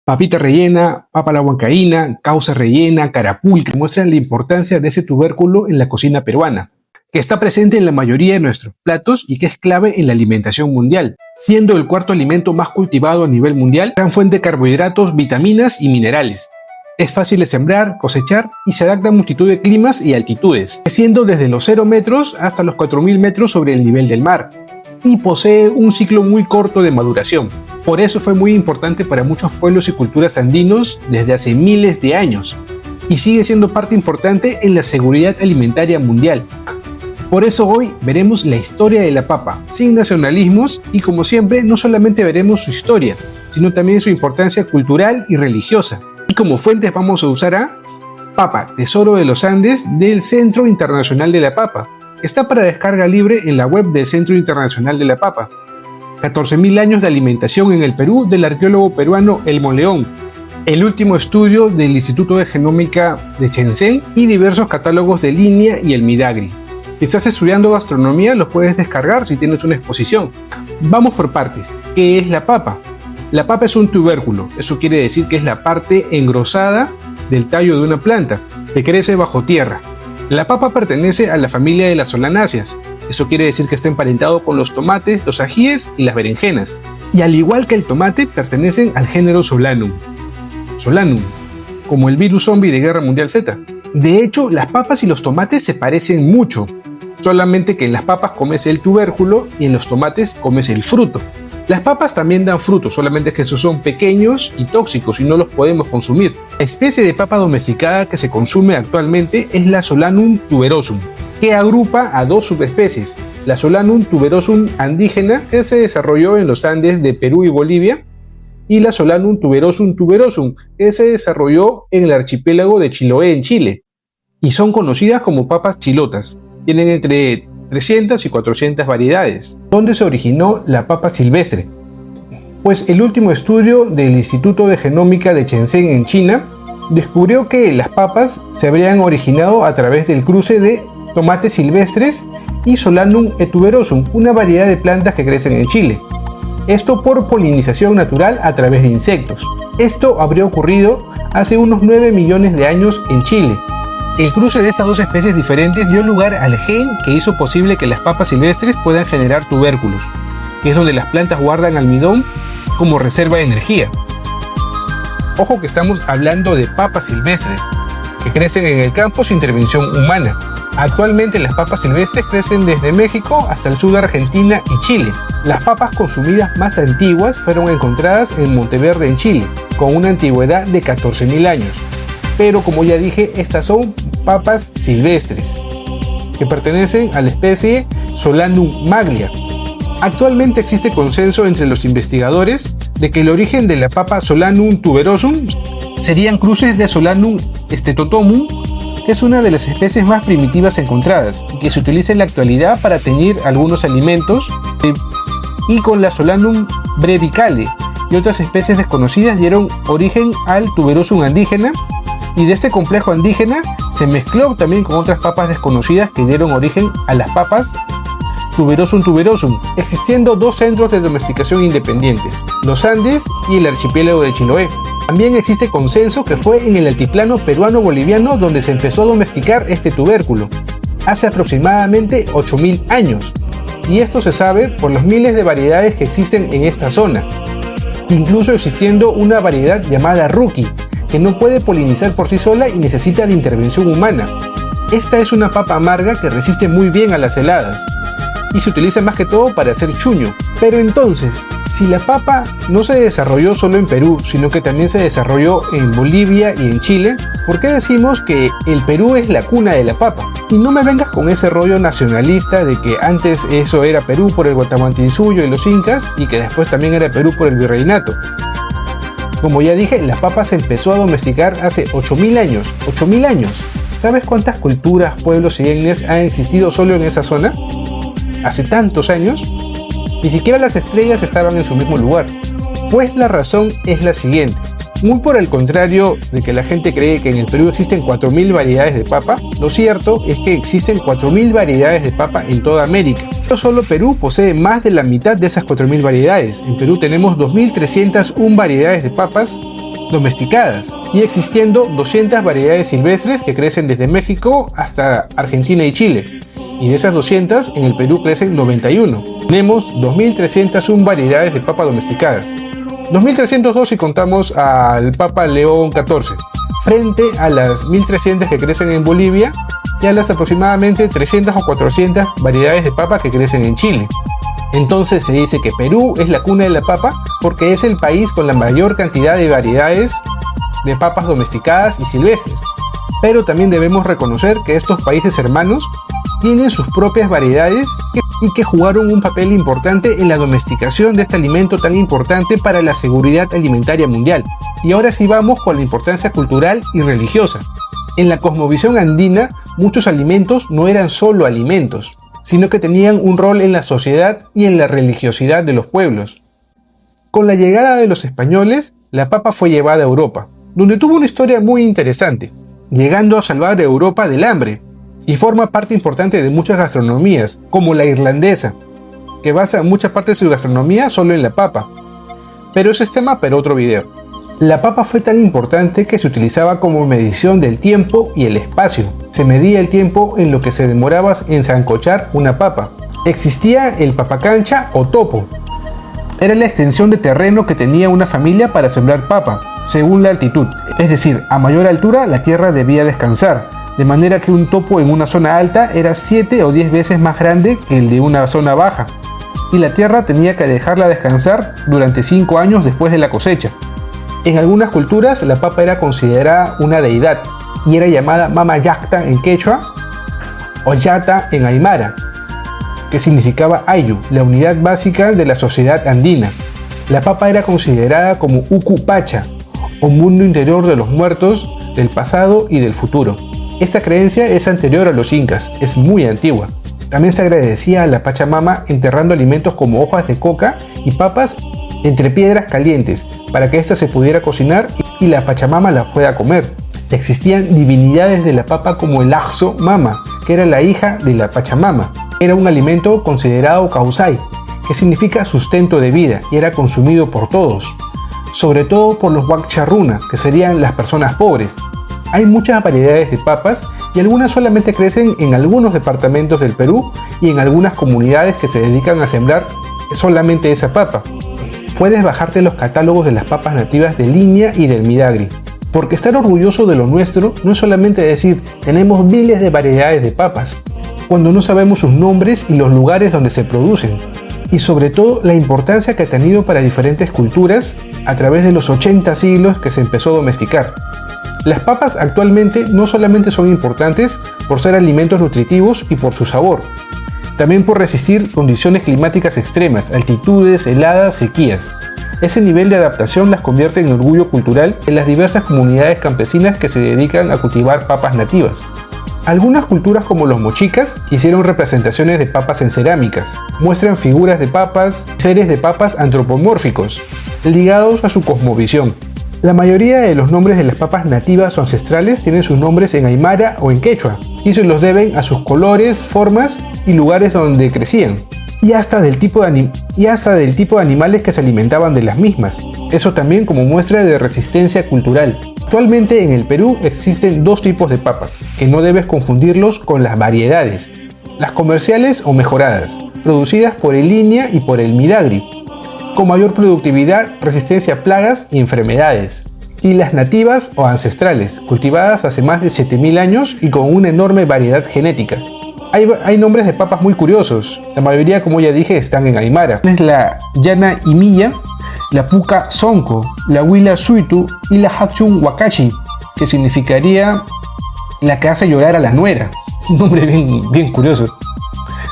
Papita rellena, papa a la huancaína, causa rellena, carapul, que muestran la importancia de ese tubérculo en la cocina peruana, que está presente en la mayoría de nuestros platos y que es clave en la alimentación mundial, siendo el cuarto alimento más cultivado a nivel mundial, gran fuente de carbohidratos, vitaminas y minerales. Es fácil de sembrar, cosechar y se adapta a multitud de climas y altitudes, creciendo desde los 0 metros hasta los 4000 metros sobre el nivel del mar, y posee un ciclo muy corto de maduración. Por eso fue muy importante para muchos pueblos y culturas andinos desde hace miles de años, y sigue siendo parte importante en la seguridad alimentaria mundial. Por eso hoy veremos la historia de la papa, sin nacionalismos, y como siempre no solamente veremos su historia, sino también su importancia cultural y religiosa. Y como fuentes vamos a usar a Papa, Tesoro de los Andes, del Centro Internacional de la Papa. Está para descarga libre en la web del Centro Internacional de la Papa. 14.000 años de alimentación en el Perú, del arqueólogo peruano Elmo León. El último estudio del Instituto de Genómica de Shenzhen y diversos catálogos de línea y el Midagri. Si estás estudiando gastronomía, los puedes descargar si tienes una exposición. Vamos por partes. ¿Qué es la papa? La papa es un tubérculo. Eso quiere decir que es la parte engrosada del tallo de una planta, que crece bajo tierra. La papa pertenece a la familia de las solanáceas. Eso quiere decir que está emparentado con los tomates, los ajíes y las berenjenas. Y al igual que el tomate, pertenecen al género Solanum. Solanum, como el virus zombie de Guerra Mundial Z. De hecho, las papas y los tomates se parecen mucho, solamente que en las papas comes el tubérculo y en los tomates comes el fruto. Las papas también dan frutos, solamente que esos son pequeños y tóxicos y no los podemos consumir. La especie de papa domesticada que se consume actualmente es la Solanum tuberosum, que agrupa a dos subespecies, la Solanum tuberosum andígena, que se desarrolló en los Andes de Perú y Bolivia, y la Solanum tuberosum tuberosum, que se desarrolló en el archipiélago de Chiloé en Chile, y son conocidas como papas chilotas. Tienen entre 300 y 400 variedades. ¿Dónde se originó la papa silvestre? Pues el último estudio del Instituto de Genómica de Shenzhen en China descubrió que las papas se habrían originado a través del cruce de tomates silvestres y Solanum tuberosum, una variedad de plantas que crecen en Chile. Esto por polinización natural a través de insectos. Esto habría ocurrido hace unos 9 millones de años en Chile. El cruce de estas dos especies diferentes dio lugar al gen que hizo posible que las papas silvestres puedan generar tubérculos, que es donde las plantas guardan almidón como reserva de energía. Ojo que estamos hablando de papas silvestres, que crecen en el campo sin intervención humana. Actualmente las papas silvestres crecen desde México hasta el sur de Argentina y Chile. Las papas consumidas más antiguas fueron encontradas en Monteverde, en Chile, con una antigüedad de 14.000 años. Pero como ya dije, estas son papas silvestres, que pertenecen a la especie Solanum maglia. Actualmente existe consenso entre los investigadores de que el origen de la papa Solanum tuberosum serían cruces de Solanum stetotomum, que es una de las especies más primitivas encontradas y que se utiliza en la actualidad para teñir algunos alimentos, y con la Solanum brevicale y otras especies desconocidas dieron origen al tuberosum andígena, y de este complejo andígena se mezcló también con otras papas desconocidas que dieron origen a las papas tuberosum tuberosum, existiendo dos centros de domesticación independientes, los Andes y el archipiélago de Chiloé. También existe consenso que fue en el altiplano peruano-boliviano donde se empezó a domesticar este tubérculo, hace aproximadamente 8.000 años, y esto se sabe por los miles de variedades que existen en esta zona, incluso existiendo una variedad llamada rookie, que no puede polinizar por sí sola y necesita de intervención humana. Esta es una papa amarga que resiste muy bien a las heladas y se utiliza más que todo para hacer chuño. Pero entonces, si la papa no se desarrolló solo en Perú, sino que también se desarrolló en Bolivia y en Chile, ¿por qué decimos que el Perú es la cuna de la papa? Y no me vengas con ese rollo nacionalista de que antes eso era Perú por el Guatamantinsuyo y los incas y que después también era Perú por el virreinato. Como ya dije, la papa se empezó a domesticar hace 8.000 años. 8.000 años. ¿Sabes cuántas culturas, pueblos y etnias han existido solo en esa zona? Hace tantos años. Ni siquiera las estrellas estaban en su mismo lugar. Pues la razón es la siguiente. Muy por el contrario de que la gente cree que en el Perú existen 4.000 variedades de papa, lo cierto es que existen 4.000 variedades de papa en toda América. No solo Perú posee más de la mitad de esas 4.000 variedades. En Perú tenemos 2.301 variedades de papas domesticadas y existiendo 200 variedades silvestres que crecen desde México hasta Argentina y Chile. Y de esas 200, en el Perú crecen 91. Tenemos 2.301 variedades de papa domesticadas. 2.302 si contamos al Papa León XIV, frente a las 1.300 que crecen en Bolivia y a las aproximadamente 300 o 400 variedades de papa que crecen en Chile. Entonces se dice que Perú es la cuna de la papa porque es el país con la mayor cantidad de variedades de papas domesticadas y silvestres. Pero también debemos reconocer que estos países hermanos tienen sus propias variedades y que jugaron un papel importante en la domesticación de este alimento tan importante para la seguridad alimentaria mundial. Y ahora sí vamos con la importancia cultural y religiosa. En la cosmovisión andina, muchos alimentos no eran solo alimentos, sino que tenían un rol en la sociedad y en la religiosidad de los pueblos. Con la llegada de los españoles, la papa fue llevada a Europa, donde tuvo una historia muy interesante, llegando a salvar a Europa del hambre, y forma parte importante de muchas gastronomías, como la irlandesa, que basa mucha parte de su gastronomía solo en la papa. Pero ese es tema para otro video. La papa fue tan importante que se utilizaba como medición del tiempo y el espacio. Se medía el tiempo en lo que se demoraba en sancochar una papa. Existía el papacancha o topo. Era la extensión de terreno que tenía una familia para sembrar papa, según la altitud. Es decir, a mayor altura la tierra debía descansar, de manera que un topo en una zona alta era 7 o 10 veces más grande que el de una zona baja, y la tierra tenía que dejarla descansar durante 5 años después de la cosecha. En algunas culturas la papa era considerada una deidad y era llamada Mama Yacta en quechua o Yata en aymara, que significaba Ayu, la unidad básica de la sociedad andina. La papa era considerada como Uku Pacha, o mundo interior de los muertos, del pasado y del futuro. Esta creencia es anterior a los incas, es muy antigua. También se agradecía a la Pachamama enterrando alimentos como hojas de coca y papas entre piedras calientes para que ésta se pudiera cocinar y la Pachamama la pueda comer. Existían divinidades de la papa como el Axo Mama, que era la hija de la Pachamama. Era un alimento considerado causai, que significa sustento de vida, y era consumido por todos, sobre todo por los Huacharruna, que serían las personas pobres. Hay muchas variedades de papas y algunas solamente crecen en algunos departamentos del Perú y en algunas comunidades que se dedican a sembrar solamente esa papa. Puedes bajarte los catálogos de las papas nativas de Liña y del Midagri, porque estar orgulloso de lo nuestro no es solamente decir tenemos miles de variedades de papas, cuando no sabemos sus nombres y los lugares donde se producen, y sobre todo la importancia que ha tenido para diferentes culturas a través de los 80 siglos que se empezó a domesticar. Las papas actualmente no solamente son importantes por ser alimentos nutritivos y por su sabor, también por resistir condiciones climáticas extremas, altitudes, heladas, sequías. Ese nivel de adaptación las convierte en orgullo cultural en las diversas comunidades campesinas que se dedican a cultivar papas nativas. Algunas culturas como los mochicas hicieron representaciones de papas en cerámicas. Muestran figuras de papas, seres de papas antropomórficos, ligados a su cosmovisión. La mayoría de los nombres de las papas nativas o ancestrales tienen sus nombres en aymara o en quechua, y se los deben a sus colores, formas y lugares donde crecían, y hasta del tipo de animales que se alimentaban de las mismas. Eso también como muestra de resistencia cultural. Actualmente en el Perú existen dos tipos de papas, que no debes confundirlos con las variedades. Las comerciales o mejoradas, producidas por el Liña y por el Midagri, con mayor productividad, resistencia a plagas y enfermedades. Y las nativas o ancestrales, cultivadas hace más de 7000 años y con una enorme variedad genética. Hay nombres de papas muy curiosos, la mayoría como ya dije están en aymara. Es la Llana Imilla, la Puca Sonco, la Huila Suitu y la Hachun Wakachi, que significaría la que hace llorar a la nuera. Un nombre bien curioso.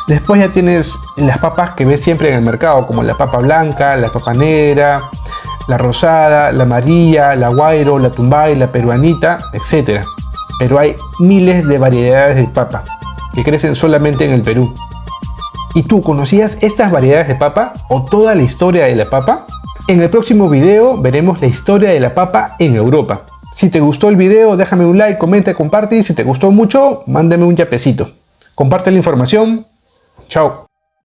Después ya tienes las papas que ves siempre en el mercado, como la papa blanca, la papa negra, la rosada, la amarilla, la guairo, la tumbay, la peruanita, etc. Pero hay miles de variedades de papa que crecen solamente en el Perú. ¿Y tú conocías estas variedades de papa o toda la historia de la papa? En el próximo video veremos la historia de la papa en Europa. Si te gustó el video, déjame un like, comenta, comparte, y si te gustó mucho, mándame un yapecito. Comparte la información. Chao.